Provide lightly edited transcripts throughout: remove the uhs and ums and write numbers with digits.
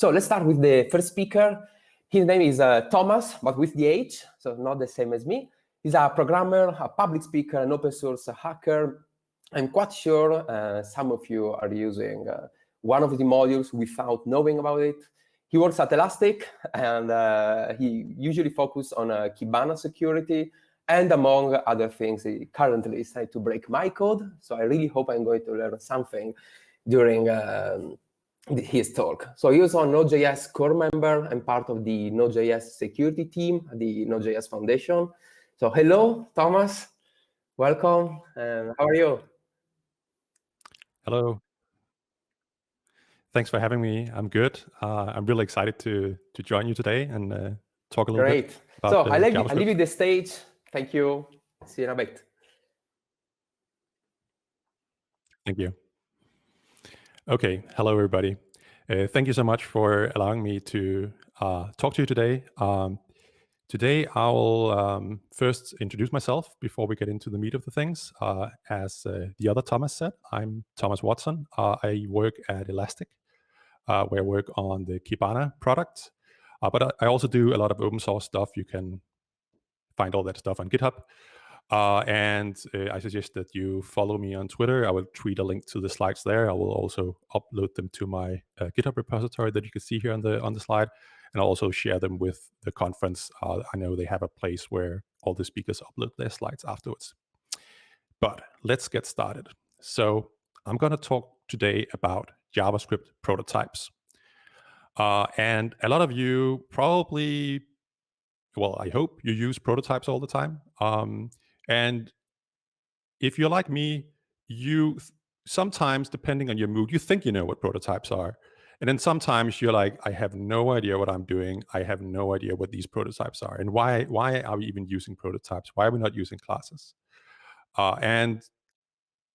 So let's start with the first speaker. His name is Thomas, but with the H, so not the same as me. He's a programmer, a public speaker, an open source hacker. I'm quite sure some of you are using one of the modules without knowing about it. He works at Elastic, and he usually focuses on Kibana security. And among other things, he currently is trying to break my code. So I really hope I'm going to learn something during his talk. So he is a Node.js core member and part of the Node.js security team at the Node.js Foundation. So hello, Thomas. Welcome. And how are you? Hello. Thanks for having me. I'm good. I'm really excited to join you today and talk a little bit about so I JavaScript. leave you the stage. Thank you. See you in a bit. Thank you. Okay. Hello, everybody. Thank you so much for allowing me to talk to you today. Today, I'll first introduce myself before we get into the meat of the things. As the other Thomas said, I'm Thomas Watson. I work at Elastic, where I work on the Kibana product. But I also do a lot of open source stuff. You can find all that stuff on GitHub. I suggest that you follow me on Twitter. I will tweet a link to the slides there. I will also upload them to my GitHub repository that you can see here on the slide. And I'll also share them with the conference. I know they have a place where all the speakers upload their slides afterwards. But let's get started. So I'm going to talk today about JavaScript prototypes. And a lot of you probably, well, I hope you use prototypes all the time. And if you're like me, you sometimes, depending on your mood, you think you know what prototypes are. And then sometimes you're like, I have no idea what I'm doing. I have no idea what these prototypes are. And why are we even using prototypes? Why are we not using classes? And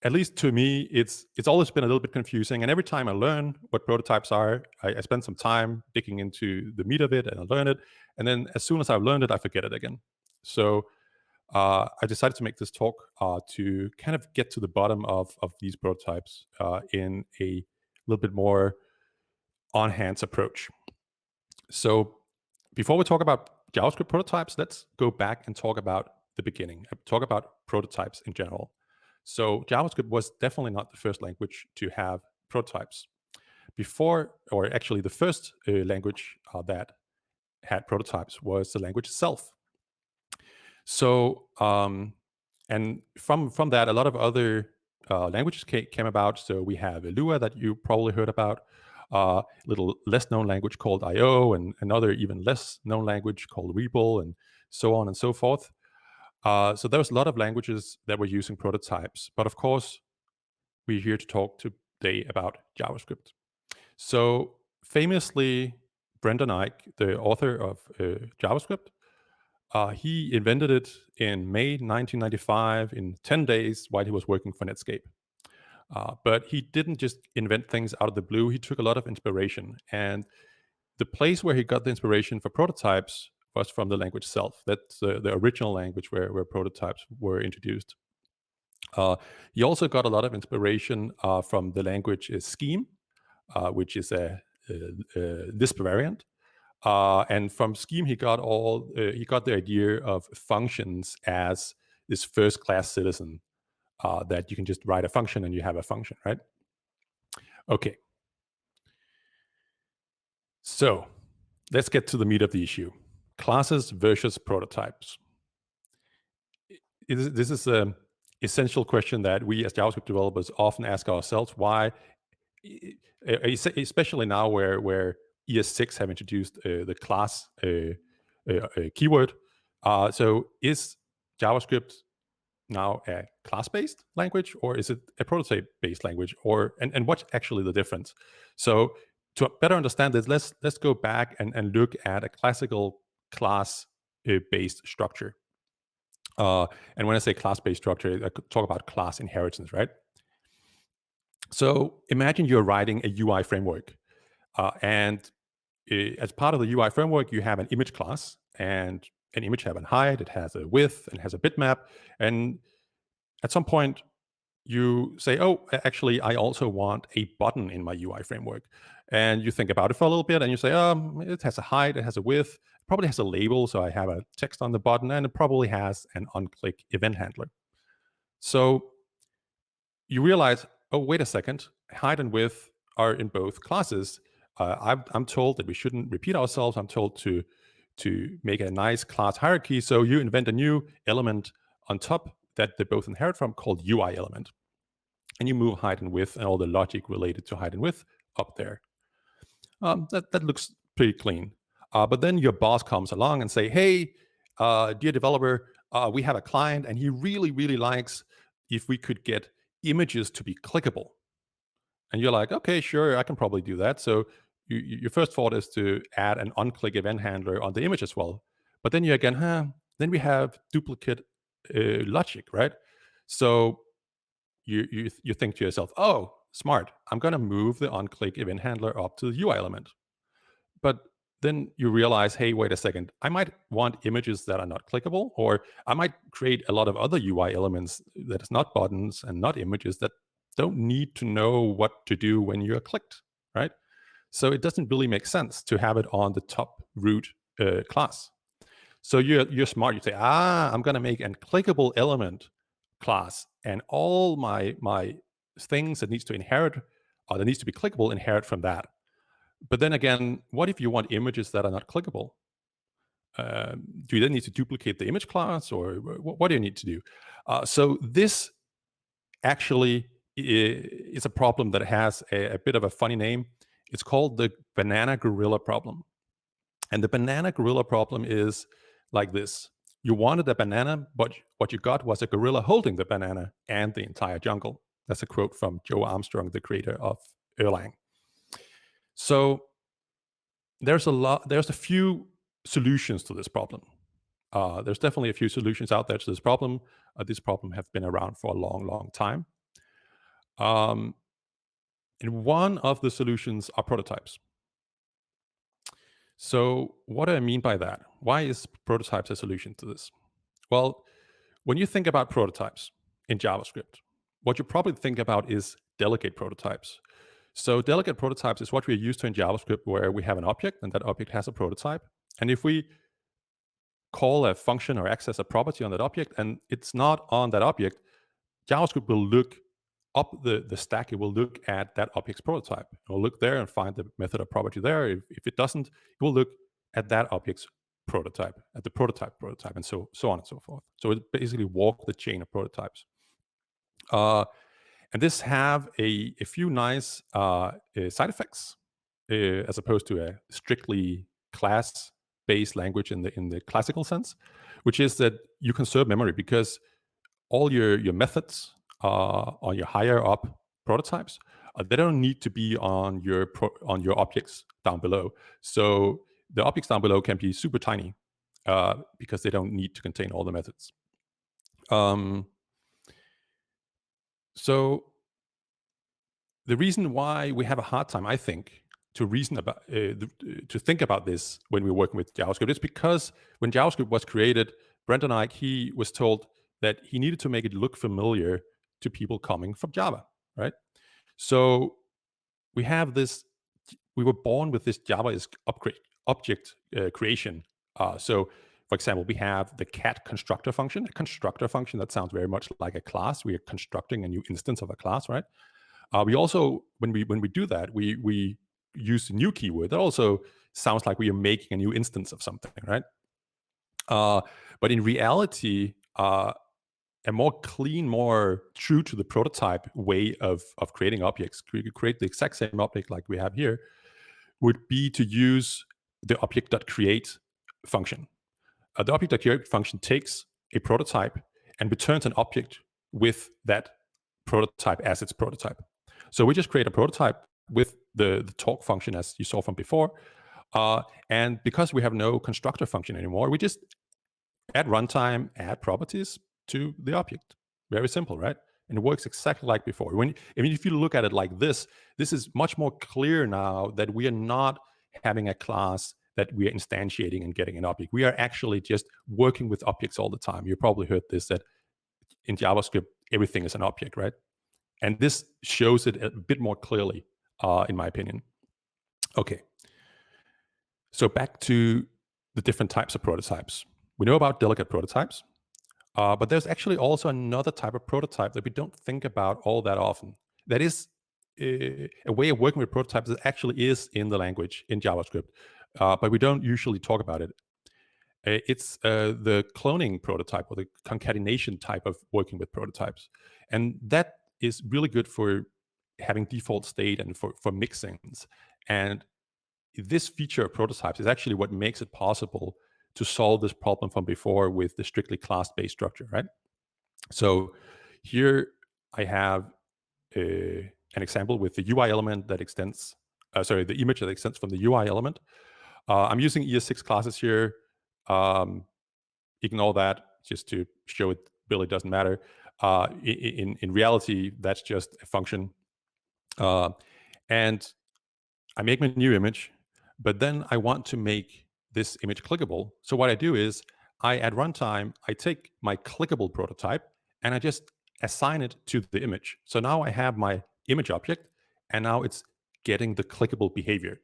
at least to me, it's always been a little bit confusing. And every time I learn what prototypes are, I spend some time digging into the meat of it and I learn it. And then as soon as I've learned it, I forget it again. So I decided to make this talk to kind of get to the bottom of these prototypes in a little bit more on-hands approach. So before we talk about JavaScript prototypes, let's go back and talk about the beginning, talk about prototypes in general. So JavaScript was definitely not the first language to have prototypes. Before, or actually the first language that had prototypes was the language itself. So, and from that, a lot of other languages came about. So we have Lua that you probably heard about, a little less known language called IO, and another even less known language called Weeble, and so on and so forth. So there was a lot of languages that were using prototypes. But of course, we're here to talk today about JavaScript. So famously, Brendan Eich, the author of JavaScript, he invented it in May 1995 in 10 days while he was working for Netscape. But he didn't just invent things out of the blue. He took a lot of inspiration. And the place where he got the inspiration for prototypes was from the language itself. That's the original language where prototypes were introduced. He also got a lot of inspiration from the language Scheme, which is a Lisp variant. And from Scheme, he got the idea of functions as this first-class citizen, that you can just write a function and you have a function, right? Okay. So let's get to the meat of the issue. Classes versus prototypes. This is an essential question that we as JavaScript developers often ask ourselves. Why, especially now where ES6 have introduced the class keyword. So is JavaScript now a class-based language, or is it a prototype-based language, and what's actually the difference? So to better understand this, let's go back and look at a classical class-based structure. And when I say class-based structure, I could talk about class inheritance, right? So imagine you're writing a UI framework, and as part of the UI framework, you have an image class, and an image has a height, it has a width, and has a bitmap. And at some point, you say, oh, actually, I also want a button in my UI framework. And you think about it for a little bit, and you say, it has a height, it has a width, it probably has a label, so I have a text on the button, and it probably has an on-click event handler. So you realize, oh, wait a second, height and width are in both classes. I'm told that we shouldn't repeat ourselves. I'm told to make a nice class hierarchy. So you invent a new element on top that they both inherit from called UI element. And you move height and width and all the logic related to height and width up there. That looks pretty clean. But then your boss comes along and say, hey, dear developer, we have a client and he really, really likes if we could get images to be clickable. And you're like, okay, sure, I can probably do that. So your first thought is to add an on-click event handler on the image as well. But then you again, then we have duplicate logic, right? So you think to yourself, oh, smart, I'm going to move the on-click event handler up to the UI element. But then you realize, hey, wait a second, I might want images that are not clickable, or I might create a lot of other UI elements that is not buttons and not images that don't need to know what to do when you're clicked, right? So it doesn't really make sense to have it on the top root class. So you're smart. You say, I'm going to make a clickable element class, and all my things that needs to inherit or that needs to be clickable inherit from that. But then again, what if you want images that are not clickable? Do you then need to duplicate the image class, or what do you need to do? So this actually is a problem that has a bit of a funny name. It's called the banana gorilla problem. And the banana gorilla problem is like this. You wanted a banana, but what you got was a gorilla holding the banana and the entire jungle. That's a quote from Joe Armstrong, the creator of Erlang. So there's a few solutions to this problem. There's definitely a few solutions out there to this problem. This problem have been around for a long, long time. And one of the solutions are prototypes. So what do I mean by that? Why is prototypes a solution to this? Well, when you think about prototypes in JavaScript, what you probably think about is delegate prototypes. So delegate prototypes is what we're used to in JavaScript, where we have an object and that object has a prototype. And if we call a function or access a property on that object and it's not on that object, JavaScript will look up the stack. It will look at that object's prototype. It will look there and find the method or property there. If it doesn't, it will look at that object's prototype, at the prototype, and so on and so forth. So it basically walks the chain of prototypes. And this have a few nice side effects as opposed to a strictly class-based language in the classical sense, which is that you conserve memory because all your methods on your higher up prototypes, they don't need to be on your objects down below. So the objects down below can be super tiny because they don't need to contain all the methods. So the reason why we have a hard time, I think, to think about this when we're working with JavaScript is because when JavaScript was created, Brendan Eich, he was told that he needed to make it look familiar to people coming from Java, right? So we have this. We were born with this Java is object creation. So, for example, we have the cat constructor function. A constructor function that sounds very much like a class. We are constructing a new instance of a class, right? We also, when we do that, we use the new keyword. That also sounds like we are making a new instance of something, right? But in reality, a more clean, more true to the prototype way of creating objects, create the exact same object like we have here, would be to use the object.create function. The object.create function takes a prototype and returns an object with that prototype as its prototype. So we just create a prototype with the talk function as you saw from before. And because we have no constructor function anymore, we just at runtime add properties to the object. Very simple, right? And it works exactly like before. If you look at it like this is much more clear now that we are not having a class that we are instantiating and getting an object. We are actually just working with objects all the time. You probably heard this, that in JavaScript, everything is an object, right? And this shows it a bit more clearly, in my opinion. Okay. So back to the different types of prototypes. We know about delegate prototypes, but there's actually also another type of prototype that we don't think about all that often. That is a way of working with prototypes that actually is in the language, in JavaScript, but we don't usually talk about it. It's the cloning prototype or the concatenation type of working with prototypes. And that is really good for having default state and for mixins. And this feature of prototypes is actually what makes it possible to solve this problem from before with the strictly class-based structure, right? So here I have an example with the UI element that extends, the image that extends from the UI element. I'm using ES6 classes here. Ignore that just to show it really doesn't matter. In reality, that's just a function. And I make my new image, but then I want to make this image clickable. So what I do is at runtime, I take my clickable prototype and I just assign it to the image. So now I have my image object and now it's getting the clickable behavior.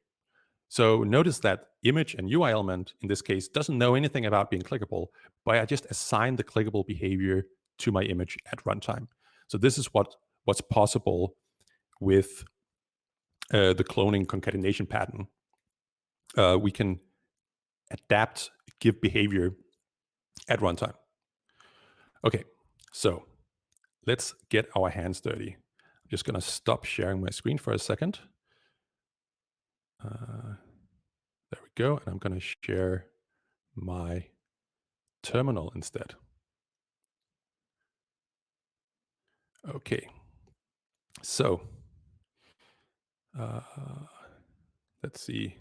So notice that image and UI element in this case doesn't know anything about being clickable, but I just assign the clickable behavior to my image at runtime. So this is what's possible with the cloning concatenation pattern. We can adapt, give behavior at runtime. Okay, so let's get our hands dirty. I'm just going to stop sharing my screen for a second. There we go. And I'm going to share my terminal instead. Okay, so let's see.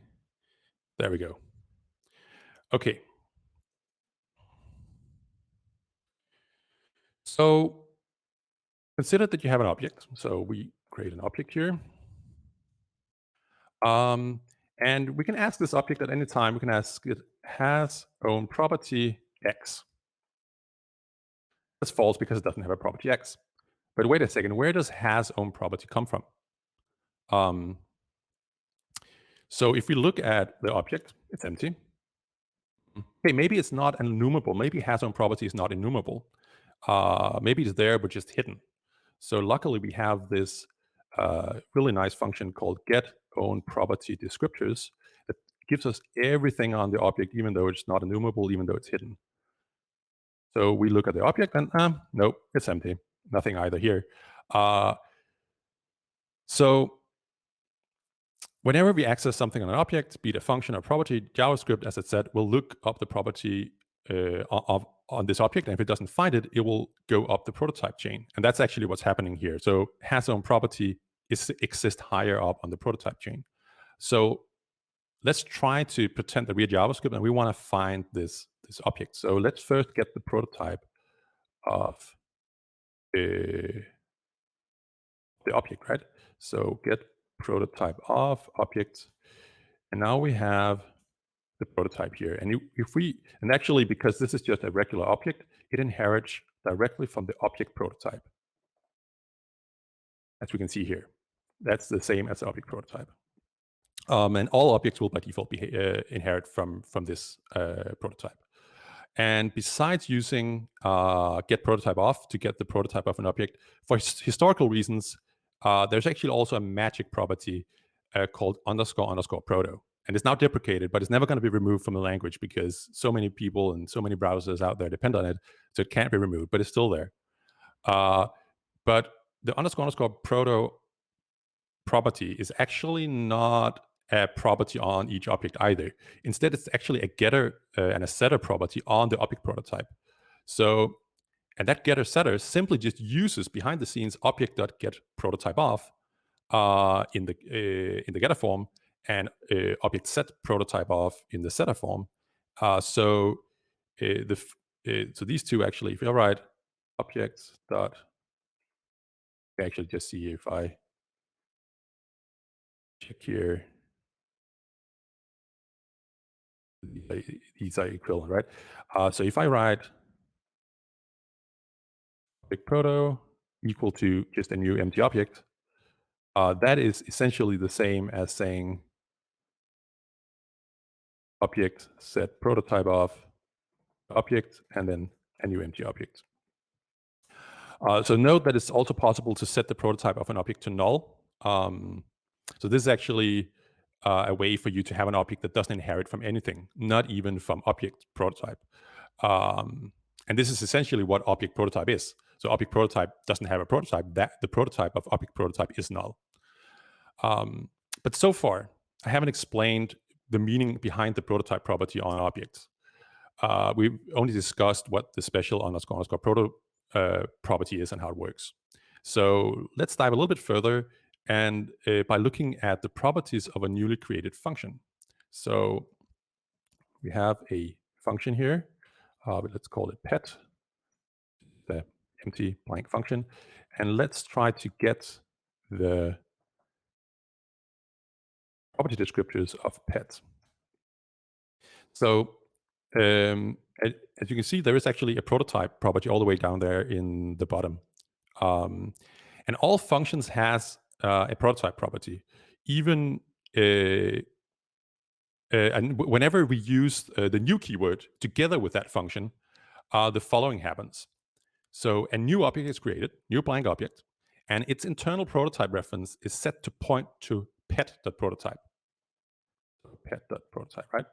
There we go. Okay. So consider that you have an object. So we create an object here. And we can ask this object at any time. We can ask it has own property X. That's false because it doesn't have a property X. But wait a second, where does has own property come from? So if we look at the object, it's empty. Okay, maybe it's not enumerable. Maybe has own property is not enumerable. Maybe it's there, but just hidden. So luckily we have this really nice function called get own property descriptors that gives us everything on the object, even though it's not enumerable, even though it's hidden. So we look at the object and nope, it's empty. Nothing either here. So whenever we access something on an object, be it a function or property, JavaScript, as it said, will look up the property on this object. And if it doesn't find it, it will go up the prototype chain. And that's actually what's happening here. So has own property exists higher up on the prototype chain. So let's try to pretend that we're JavaScript and we want to find this object. So let's first get the prototype of the object, right? So get prototype of object. And now we have the prototype here. And and actually, because this is just a regular object, it inherits directly from the object prototype. As we can see here, that's the same as the object prototype. And all objects will by default inherit from this prototype. And besides using get prototype off to get the prototype of an object, for historical reasons, there's actually also a magic property called __ proto. And it's now deprecated, but it's never going to be removed from the language because so many people and so many browsers out there depend on it. So it can't be removed, but it's still there. But the __ proto property is actually not a property on each object either. Instead, it's actually a getter and a setter property on the object prototype. So, and that getter setter simply just uses behind the scenes object.get prototype off in the getter form and object set prototype off in the setter form. So these two actually, if I write objects dot, I actually just see if I check here. These are equivalent, right? So if I write object proto equal to just a new empty object, that is essentially the same as saying object set prototype of object, and then a new empty object. So note that it's also possible to set the prototype of an object to null. So this is actually a way for you to have an object that doesn't inherit from anything, not even from object prototype. And this is essentially what object prototype is. So object prototype doesn't have a prototype. That the prototype of object prototype is null. But so far, I haven't explained the meaning behind the prototype property on objects. We've only discussed what the special underscore proto property is and how it works. So let's dive a little bit further, and by looking at the properties of a newly created function. So we have a function here, but let's call it pet, the empty blank function, and let's try to get the property descriptors of pet. So as you can see, there is actually a prototype property all the way down there in the bottom. And all functions has a prototype property. Even and whenever we use the new keyword together with that function, the following happens. So a new object is created, new blank object, and its internal prototype reference is set to point to pet.prototype. So pet.prototype, right?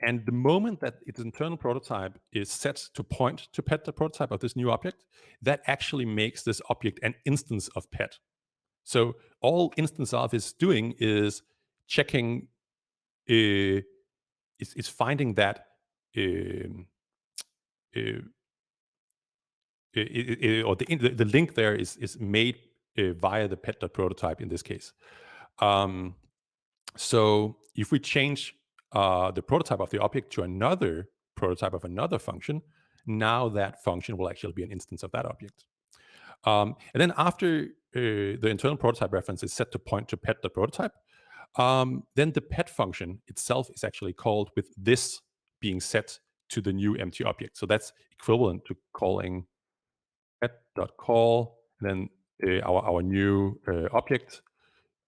And the moment that its internal prototype is set to point to pet.prototype of this new object, that actually makes this object an instance of pet. So all instance of is doing is checking, is finding that or the link there is made via the pet.prototype in this case. So if we change the prototype of the object to another prototype of another function, now that function will actually be an instance of that object. And then after the internal prototype reference is set to point to pet.prototype, then the pet function itself is actually called with this being set to the new empty object. So that's equivalent to calling pet.call, and then our new object,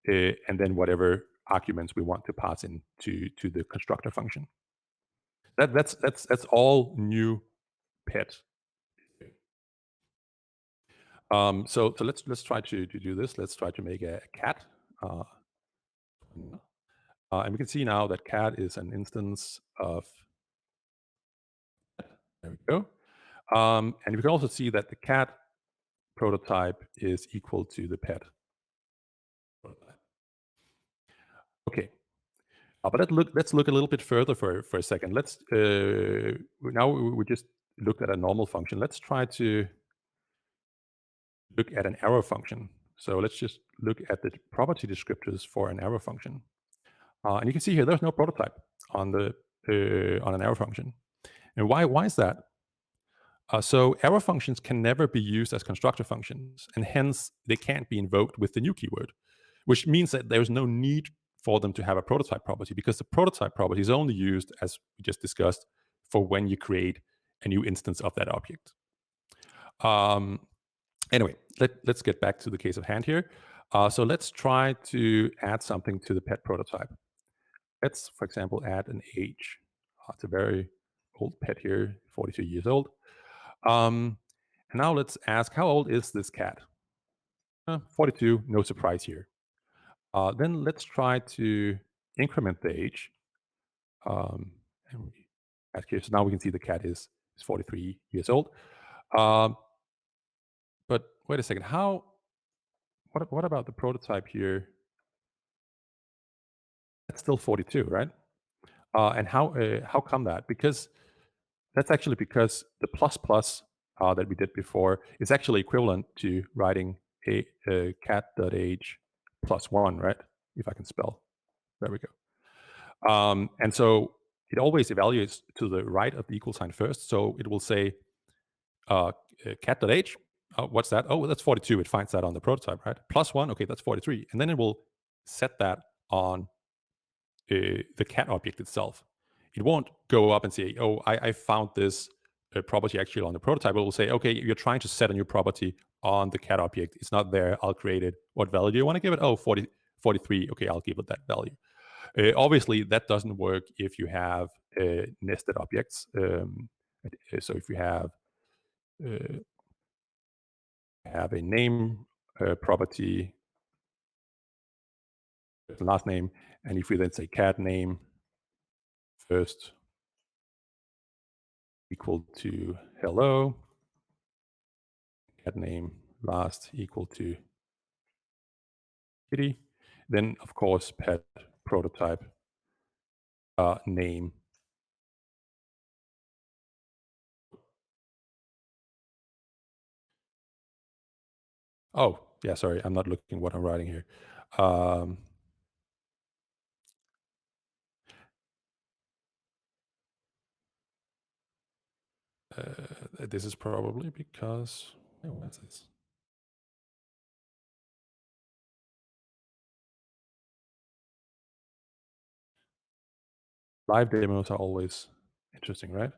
and then whatever arguments we want to pass in to the constructor function. That's all new pet. So let's try to do this. Let's try to make a cat. And we can see now that cat is an instance of. There we go. And we can also see that the cat prototype is equal to the pet prototype. Okay. But let's look a little bit further for a second. Let's now we just looked at a normal function. Let's try to look at an arrow function. So let's just look at the property descriptors for an arrow function. And you can see here there's no prototype on the on an arrow function. And why is that? So arrow functions can never be used as constructor functions, and hence they can't be invoked with the new keyword, which means that there's no need for them to have a prototype property, because the prototype property is only used, as we just discussed, for when you create a new instance of that object. Anyway, let's get back to the case of hand here. So let's try to add something to the pet prototype. Let's, for example, add an age. It's a very old pet here, 42 years old. And now let's ask, how old is this cat? 42, no surprise here. Then let's try to increment the age. And we ask here, so now we can see the cat is 43 years old. But wait a second, what about the prototype here? That's still 42, right? And how come that? Because that's actually because the plus that we did before is actually equivalent to writing a cat.age +1, right? If I can spell. There we go. And so it always evaluates to the right of the equal sign first. So it will say cat.age. What's that? Oh, that's 42. It finds that on the prototype, right? +1. Okay, that's 43. And then it will set that on the cat object itself. It won't go up and say, oh, I found this property actually on the prototype. It will say, okay, you're trying to set a new property on the cat object. It's not there. I'll create it. What value do you want to give it? Oh, 43. Okay, I'll give it that value. Obviously, that doesn't work if you have nested objects. So if you have a name property, last name, and if we then say cat name first equal to hello, cat name last equal to kitty, then of course pet prototype name. Oh, yeah, sorry, I'm not looking what I'm writing here. This is probably because, what's this? Live demos are always interesting, right?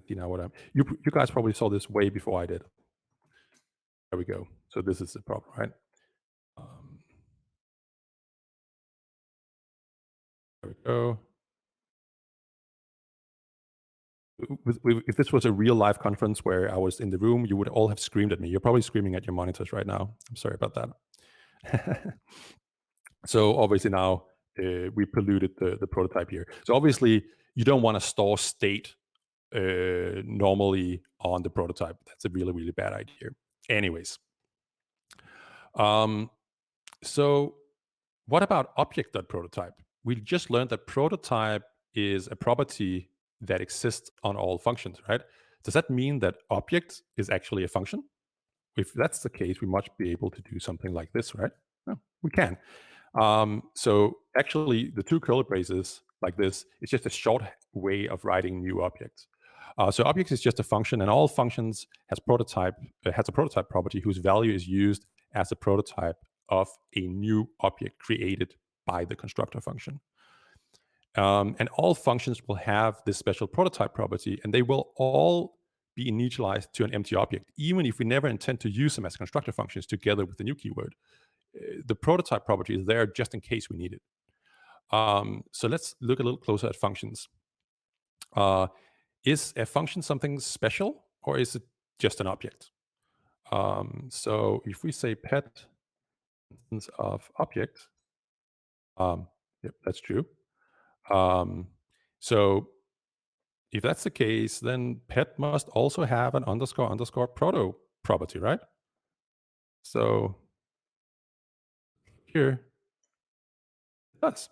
You know what you guys probably saw this way before I did. There we go. So this is the problem, right? There we go. If this was a real live conference where I was in the room, you would all have screamed at me. You're probably screaming at your monitors right now. I'm sorry about that. So obviously now we polluted the prototype here. So obviously you don't want to store state normally on the prototype. That's a really, really bad idea. Anyways, so what about object.prototype? We just learned that prototype is a property that exists on all functions, right? Does that mean that object is actually a function? If that's the case, we must be able to do something like this, right? No, we can. So actually, the two curly braces like this is just a short way of writing new objects. So objects is just a function, and all functions has a prototype property whose value is used as a prototype of a new object created by the constructor function. And all functions will have this special prototype property, and they will all be initialized to an empty object, even if we never intend to use them as constructor functions together with the new keyword. The prototype property is there just in case we need it. So let's look a little closer at functions. Is a function something special, or is it just an object? So if we say pet instance of object, yep, that's true. So if that's the case, then pet must also have an __ proto property, right? So here it does.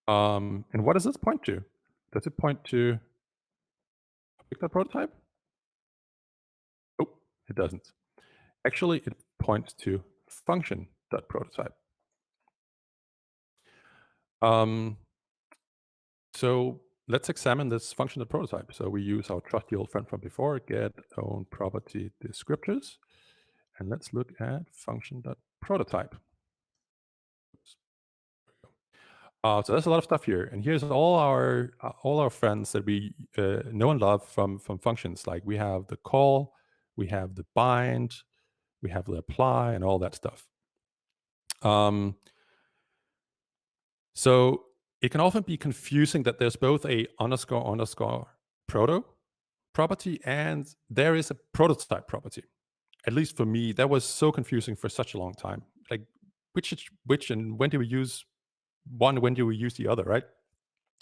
And what does this point to? Does it point to object.prototype? Oh, it doesn't. Actually, it points to function.prototype. So let's examine this function.prototype. So we use our trusty old friend from before, get own property descriptors. And let's look at function.prototype. So there's a lot of stuff here, and here's all our friends that we know and love from functions. Like we have the call, we have the bind, we have the apply, and all that stuff. So it can often be confusing that there's both a __ proto property and there is a prototype property. At least for me, that was so confusing for such a long time. Like which and when do we use one, when do we use the other, right?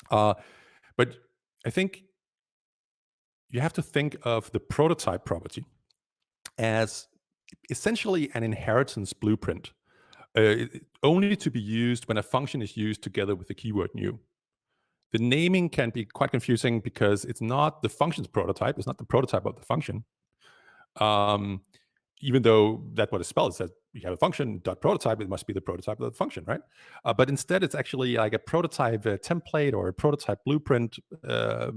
But I think you have to think of the prototype property as essentially an inheritance blueprint, only to be used when a function is used together with the keyword new. The naming can be quite confusing because it's not the function's prototype, it's not the prototype of the function. Even though that's what it's spelled, it says you have a function.prototype, it must be the prototype of the function, right? But instead, it's actually like a prototype template or a prototype blueprint. I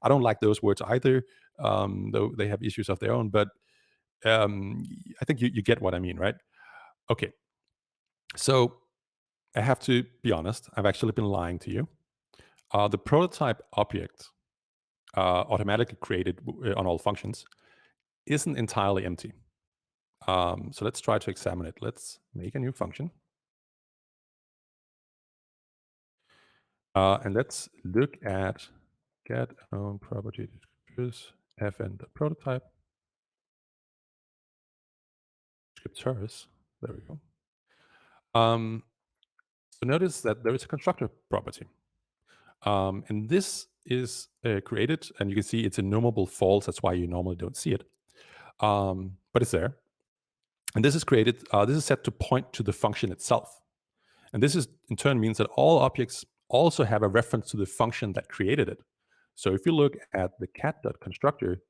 don't like those words either, though they have issues of their own. But I think you get what I mean, right? Okay. So I have to be honest, I've actually been lying to you. The prototype object automatically created on all functions isn't entirely empty. So let's try to examine it. Let's make a new function. And let's look at get unknown property descriptors fn the prototype descriptors. There we go. So notice that there is a constructor property. And this is created, and you can see it's enumerable false. That's why you normally don't see it. But it's there. And this is created, this is set to point to the function itself. And this is in turn means that all objects also have a reference to the function that created it. So if you look at the cat.constructor,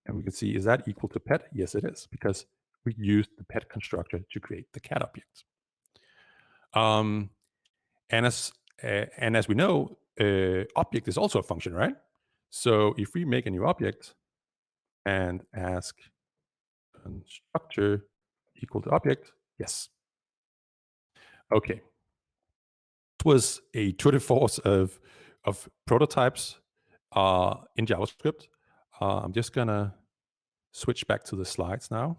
and we can see, is that equal to pet? Yes, it is, because we used the pet constructor to create the cat object. And as we know, object is also a function, right? So if we make a new object and ask constructor equal to object, yes. Okay. This was a tour de force of prototypes in JavaScript. I'm just gonna switch back to the slides now.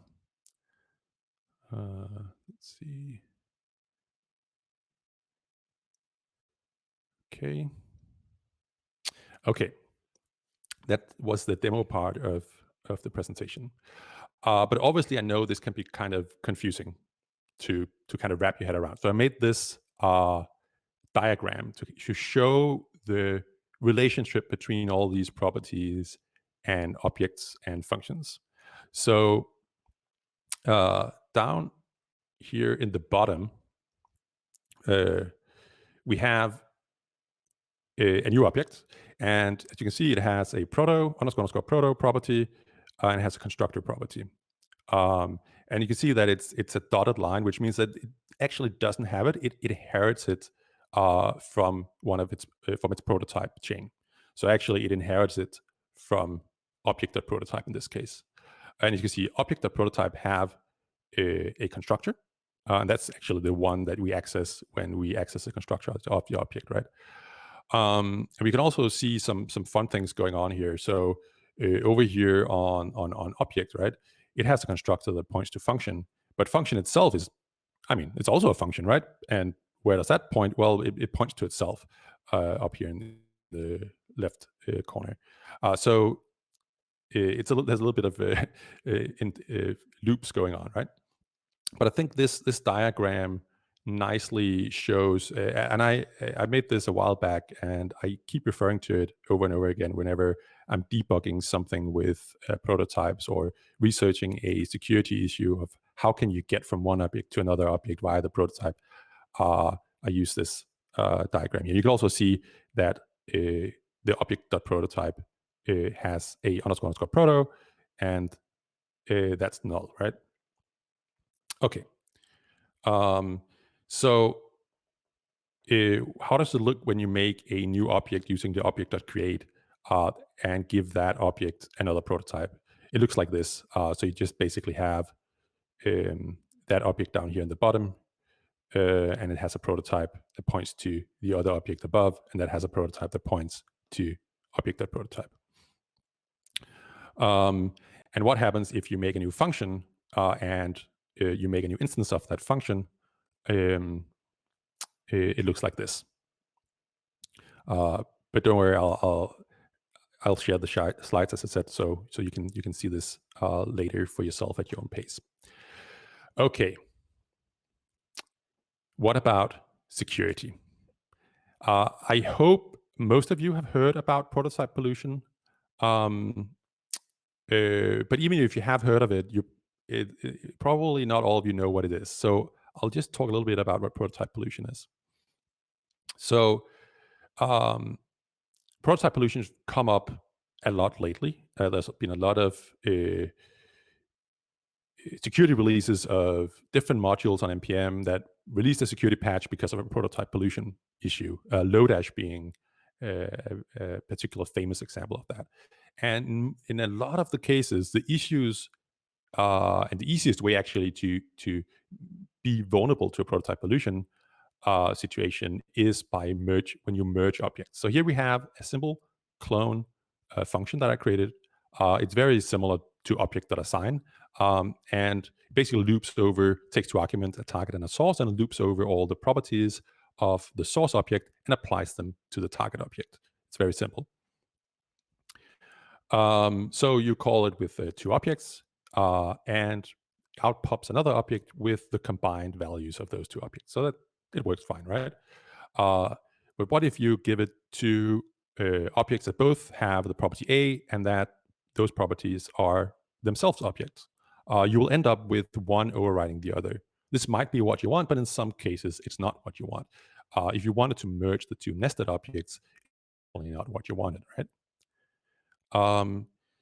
Let's see. Okay. Okay. That was the demo part of the presentation. But obviously, I know this can be kind of confusing to kind of wrap your head around. So I made this diagram to show the relationship between all these properties and objects and functions. So down here in the bottom, we have a new object. And as you can see, it has a proto property, and it has a constructor property. And you can see that it's a dotted line, which means that it actually doesn't have it. It inherits it from one of its prototype chain. So actually, it inherits it from object.prototype in this case. And you can see object.prototype have a constructor, and that's actually the one that we access when we access the constructor of the object, right? And we can also see some fun things going on here. So over here on object, right? It has a constructor that points to function, but function itself is, it's also a function, right? And where does that point? Well, it points to itself up here in the left corner. So there's a little bit of loops going on, right? But I think this diagram nicely shows, and I made this a while back, and I keep referring to it over and over again whenever I'm debugging something with prototypes or researching a security issue of how can you get from one object to another object via the prototype. I use this diagram here. You can also see that the object.prototype has a __ proto, and that's null, right? Okay. So how does it look when you make a new object using the object.create and give that object another prototype? It looks like this. So you just basically have that object down here in the bottom, and it has a prototype that points to the other object above, and that has a prototype that points to object.prototype. And what happens if you make a new function and you make a new instance of that function? It looks like this. But don't worry, I'll share the slides as I said, so you can see this later for yourself at your own pace. Okay. What about security? I hope most of you have heard about prototype pollution. But even if you have heard of it, probably not all of you know what it is. So I'll just talk a little bit about what prototype pollution is. So prototype pollution has come up a lot lately. There's been a lot of security releases of different modules on NPM that released a security patch because of a prototype pollution issue, Lodash being a particular famous example of that. And in a lot of the cases, the issues and the easiest way actually to be vulnerable to a prototype pollution situation is by when you merge objects. So here we have a simple clone function that I created. It's very similar two object.assign, and basically loops over, takes two arguments, a target and a source, and it loops over all the properties of the source object and applies them to the target object. It's very simple. So you call it with two objects, and out pops another object with the combined values of those two objects. So that it works fine, right? But what if you give it two objects that both have the property A and that those properties are themselves objects? You will end up with one overriding the other. This might be what you want, but in some cases, it's not what you want. If you wanted to merge the two nested objects, it's probably not what you wanted, right?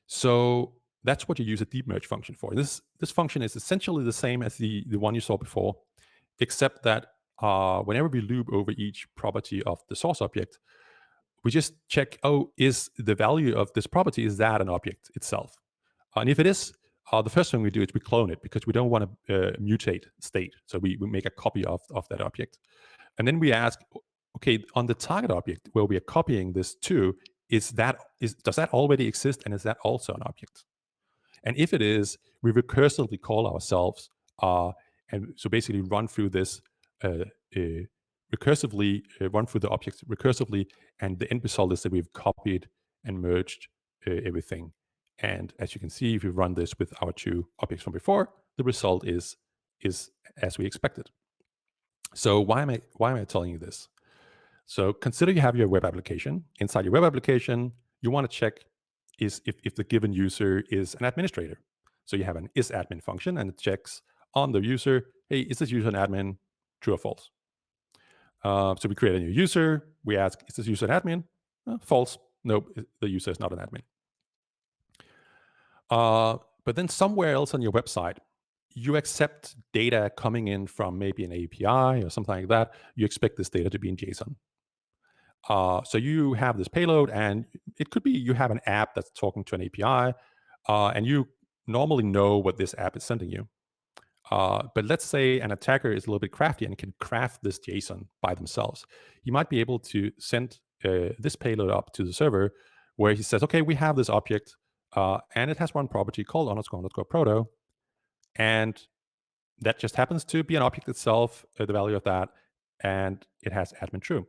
So that's what you use a deep merge function for. This function is essentially the same as the one you saw before, except that whenever we loop over each property of the source object, we just check, oh, is the value of this property, is that an object itself? And if it is, the first thing we do is we clone it because we don't want to mutate state. So we make a copy of that object. And then we ask, okay, on the target object where we are copying this to, does that already exist, and is that also an object? And if it is, we recursively call ourselves, and so basically run through this recursively, run through the objects recursively, and the end result is that we've copied and merged everything. And as you can see, if we run this with our two objects from before, the result is as we expected. So why am I telling you this? So consider you have your web application. Inside your web application, you want to check if the given user is an administrator. So you have an isAdmin function, and it checks on the user, hey, is this user an admin, true or false? So we create a new user. We ask, is this user an admin? False. Nope, the user is not an admin. But then somewhere else on your website, you accept data coming in from maybe an API or something like that. You expect this data to be in JSON. So you have this payload, and it could be you have an app that's talking to an API, and you normally know what this app is sending you. But let's say an attacker is a little bit crafty and can craft this JSON by themselves. He might be able to send this payload up to the server where he says, okay, we have this object, and it has one property called __proto, and that just happens to be an object itself, the value of that, and it has admin true.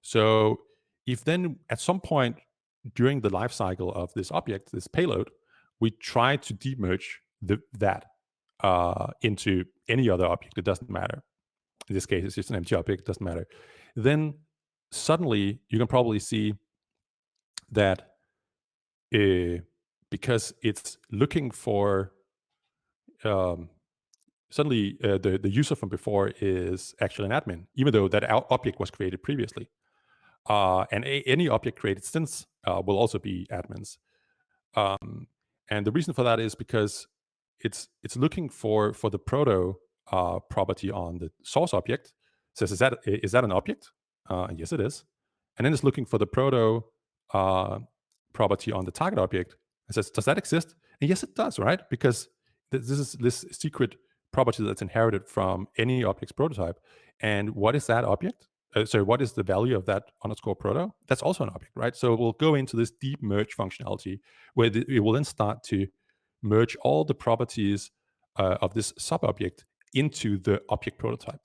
So if then at some point during the life cycle of this object, this payload, we try to demerge that into any other object, it doesn't matter. In this case, it's just an empty object, it doesn't matter. Then suddenly you can probably see that because it's looking for, suddenly the user from before is actually an admin, even though that object was created previously. And any object created since will also be admins. And the reason for that is because it's looking for the proto property on the source object. Says, is that an object? And yes, it is. And then it's looking for the proto property on the target object. And says, does that exist? And yes, it does, right? Because this is this secret property that's inherited from any object's prototype. And what is that object? So what is the value of that _proto? That's also an object, right? So we'll go into this deep merge functionality where it will then start to merge all the properties of this sub-object into the object prototype.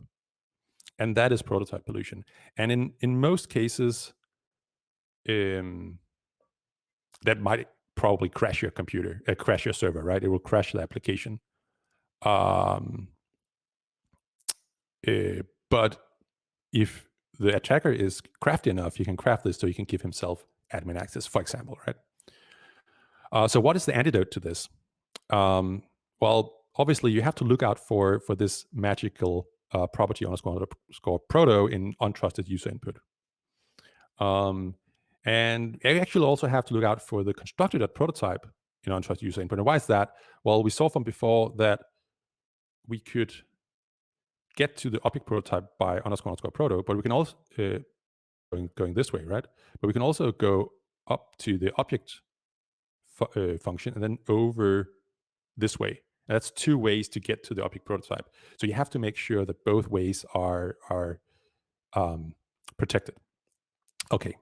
And that is prototype pollution. And in most cases, that might probably crash your computer, crash your server, right? It will crash the application. But if the attacker is crafty enough, he can craft this so he can give himself admin access, for example, right? So what is the antidote to this? Well, obviously you have to look out for this magical property _proto in untrusted user input. And you actually also have to look out for the constructor.prototype in untrusted user input. And why is that? Well, we saw from before that we could get to the object prototype by _proto, but we can also going this way, right? But we can also go up to the object function and then over this way. And that's two ways to get to the object prototype. So you have to make sure that both ways are protected. Okay.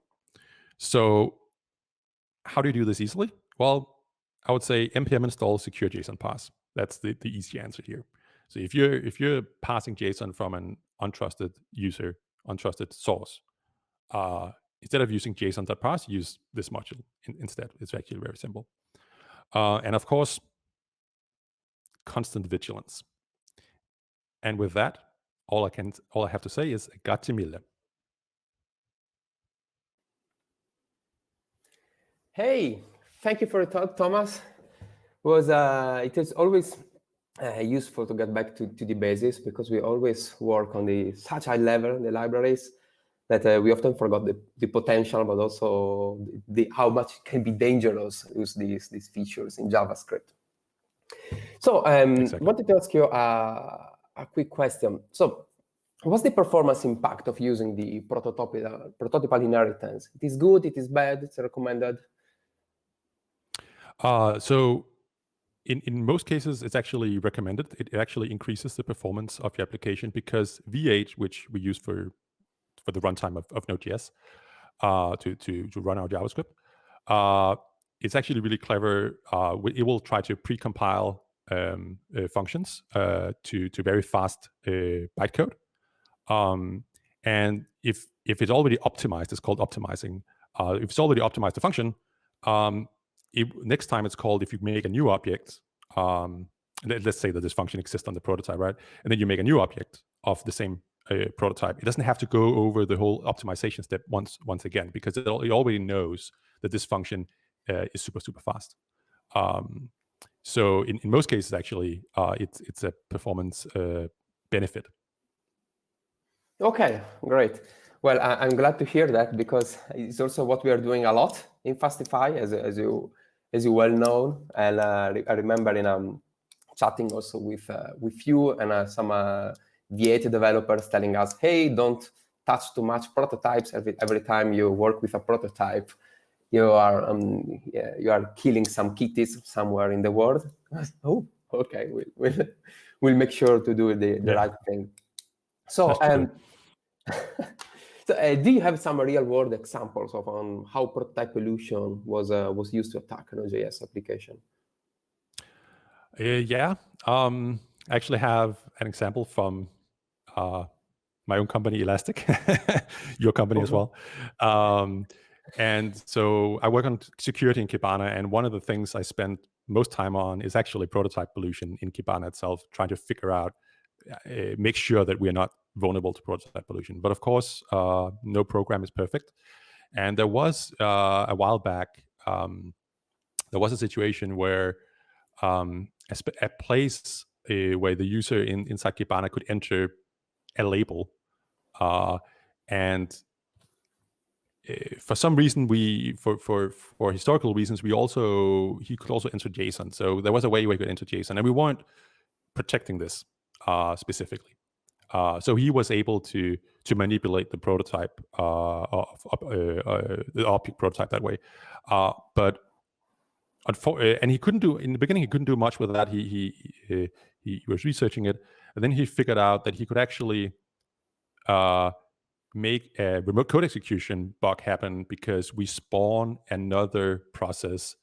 So how do you do this easily? Well, I would say npm install secure JSON parse. That's the easy answer here. So if you're passing JSON from an untrusted user, untrusted source, instead of using JSON.parse, use this module instead. It's actually very simple. And of course, constant vigilance. And with that, all I have to say is grazie mille. Hey, thank you for your talk, Thomas. It is always useful to get back to the basics, because we always work on such high level, the libraries, that we often forgot the potential, but also how much it can be dangerous to use these features in JavaScript. So Exactly. I wanted to ask you a quick question. So what's the performance impact of using the prototypal inheritance? It is good, it is bad, it's recommended? So in most cases, it's actually recommended. It actually increases the performance of your application, because V8, which we use for the runtime of Node.js to run our JavaScript, it's actually really clever. It will try to precompile functions to very fast bytecode. And if it's already optimized, it's called optimizing. If it's already optimized the function, next time it's called, if you make a new object, let's say that this function exists on the prototype, right? And then you make a new object of the same prototype. It doesn't have to go over the whole optimization step once again, because it already knows that this function is super fast. So in most cases, actually, it's a performance benefit. Okay, great. Well, I'm glad to hear that, because it's also what we are doing a lot in Fastify, as you well know. And I remember in chatting also with you and some V8 developers telling us, hey, don't touch too much prototypes. Every time you work with a prototype, you are killing some kitties somewhere in the world. Oh, okay, we'll make sure to do the right thing. So, so do you have some real-world examples of how prototype pollution was used to attack an Node.js application? Yeah, I actually have an example from my own company, Elastic, your company as well. And so I work on security in Kibana, and one of the things I spend most time on is actually prototype pollution in Kibana itself, trying to figure out, make sure that we are not vulnerable to prototype pollution. But of course, no program is perfect. And there was a while back, there was a situation where a place where the user inside Kibana could enter a label, and for some reason, for historical reasons, he could also enter JSON. So there was a way where he could enter JSON, and we weren't protecting this specifically. So he was able to manipulate the prototype the object prototype that way, but and he couldn't do, in the beginning, he couldn't do much with that. He was researching it, and then he figured out that he could actually make a remote code execution bug happen, because we spawn another process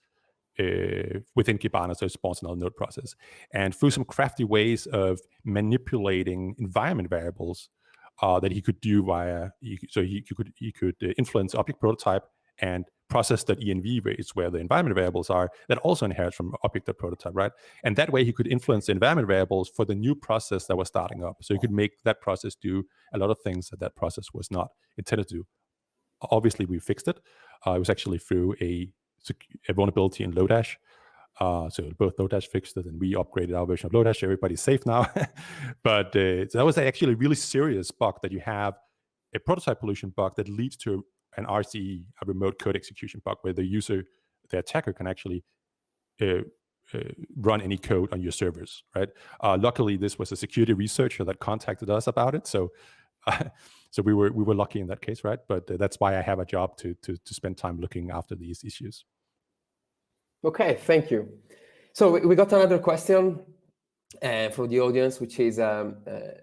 within Kibana, so it spawns another node process. And through some crafty ways of manipulating environment variables that he could do he could influence object prototype and process.env is where the environment variables are, that also inherits from object.prototype, right? And that way he could influence the environment variables for the new process that was starting up. So you could make that process do a lot of things that process was not intended to do. Obviously, we fixed it. It was actually through a vulnerability in Lodash. So both Lodash fixed it, and we upgraded our version of Lodash. Everybody's safe now. But so that was actually a really serious bug, that you have a prototype pollution bug that leads to an RCE, a remote code execution bug, where the attacker can actually run any code on your servers, right? Luckily, this was a security researcher that contacted us about it, so we were lucky in that case, right? But that's why I have a job to spend time looking after these issues. Okay, thank you. So we got another question from the audience, which is,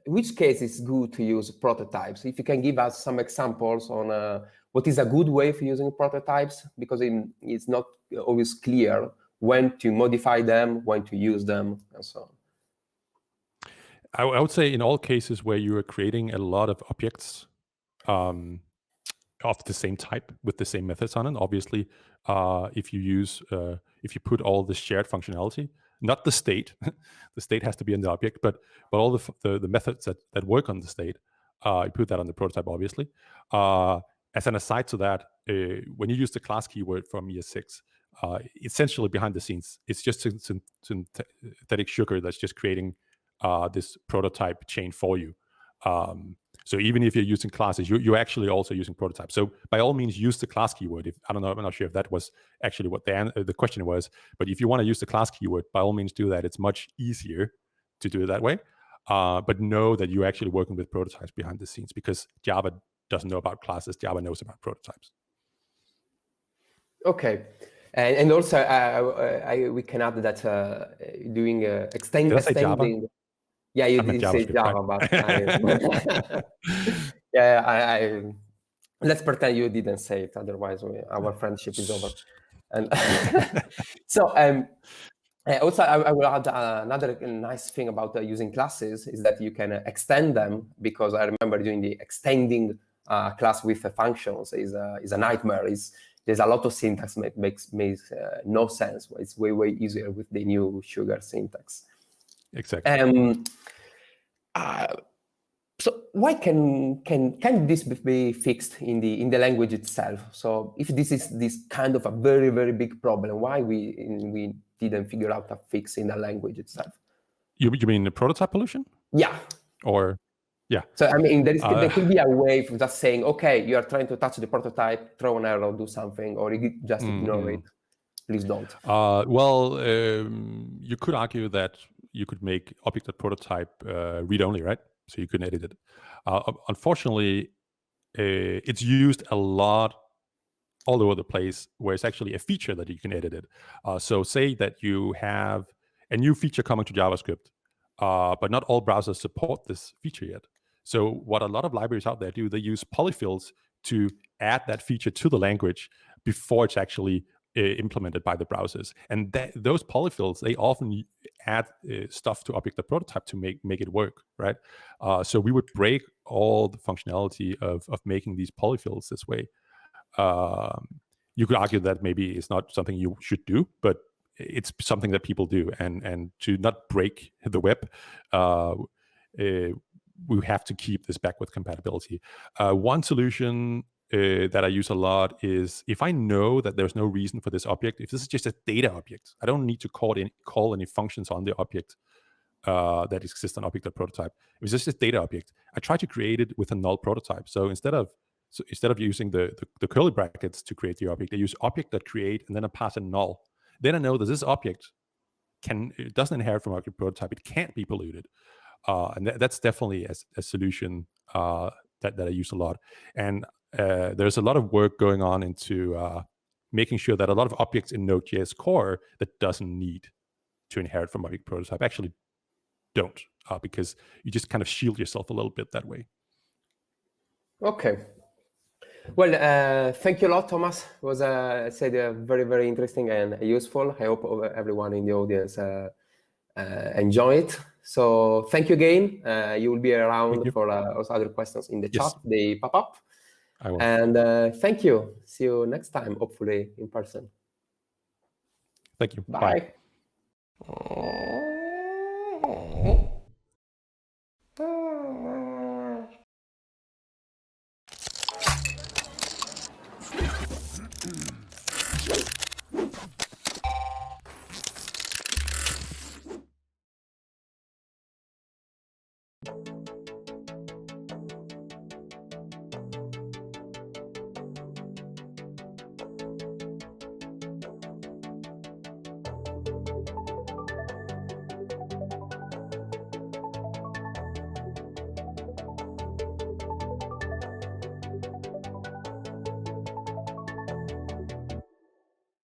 which case is good to use prototypes? If you can give us some examples on what is a good way for using prototypes, because it's not always clear when to modify them, when to use them, and so on. I would say in all cases where you are creating a lot of objects of the same type with the same methods on it, obviously, if you put all the shared functionality, not the state, the state has to be in the object, but all the methods that work on the state, you put that on the prototype, obviously. As an aside to that, when you use the class keyword from ES6, essentially behind the scenes, it's just synthetic sugar that's just creating this prototype chain for you. So even if you're using classes, you're actually also using prototypes. So by all means, use the class keyword. I'm not sure if that was actually what the question was, but if you want to use the class keyword, by all means do that. It's much easier to do it that way. But know that you're actually working with prototypes behind the scenes, because Java doesn't know about classes. Java knows about prototypes. Okay. And also, we can add that doing extending. Yeah, you did say Java, right? but yeah, let's pretend you didn't say it. Otherwise, our friendship is over. And so, also, I will add another nice thing about using classes is that you can extend them, because I remember doing the extending class with functions is a nightmare. There's a lot of syntax makes no sense. It's way easier with the new sugar syntax. Exactly. So why can this be fixed in the language itself? So if this is this kind of a very big problem, why we didn't figure out a fix in the language itself? You mean the prototype pollution? Yeah. Or yeah. So I mean, there could be a way of just saying, okay, you are trying to touch the prototype, throw an error, do something, or you just ignore it. Please don't. Well, you could argue that you could make object.prototype read-only, right? So you couldn't edit it. Unfortunately, it's used a lot all over the place, where it's actually a feature that you can edit it. So say that you have a new feature coming to JavaScript, but not all browsers support this feature yet. So what a lot of libraries out there do, they use polyfills to add that feature to the language before it's actually implemented by the browsers. And those polyfills, they often add stuff to object.prototype to make it work, right? So we would break all the functionality of making these polyfills this way. You could argue that maybe it's not something you should do, but it's something that people do. And to not break the web, we have to keep this backward compatibility. One solution that I use a lot is, if I know that there's no reason for this object, if this is just a data object, I don't need to call any functions on the object that exists on object.prototype. If it's just a data object, I try to create it with a null prototype. So instead of using the curly brackets to create the object, I use object.create and then I pass a null. Then I know that this object it doesn't inherit from object prototype. It can't be polluted. And that's definitely a solution that I use a lot. And there's a lot of work going on into making sure that a lot of objects in Node.js core that doesn't need to inherit from object prototype actually don't, because you just kind of shield yourself a little bit that way. Okay. Well, thank you a lot, Thomas. It was, very interesting and useful. I hope everyone in the audience enjoy it. So thank you again. You will be around for other questions in the chat. They pop up. I will. And thank you. See you next time, hopefully in person. Thank you. Bye.